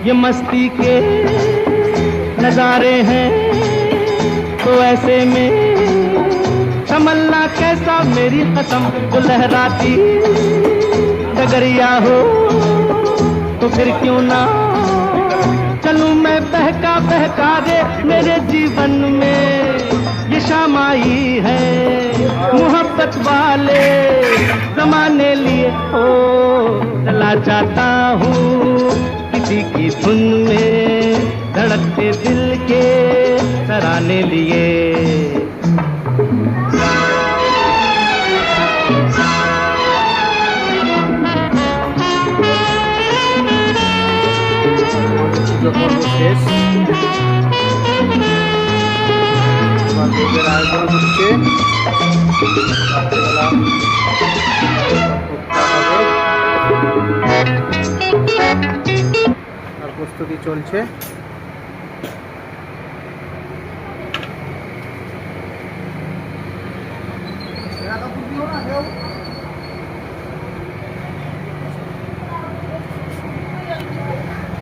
ये मस्ती के नजारे हैं, तो ऐसे में तमन्ना कैसा मेरी कसम, वो लहराती डगरिया हो तो फिर क्यों ना चलूं मैं बहका बहका रे। मेरे जीवन में ये शाम आई है, मोहब्बत वाले जमाने लिए ओ चला जाता हूँ किसी की धुन में, धड़कते दिल के तराने लिए। শেষ ভোগের আয়োজন হচ্ছে, প্রস্তুতি চলছে।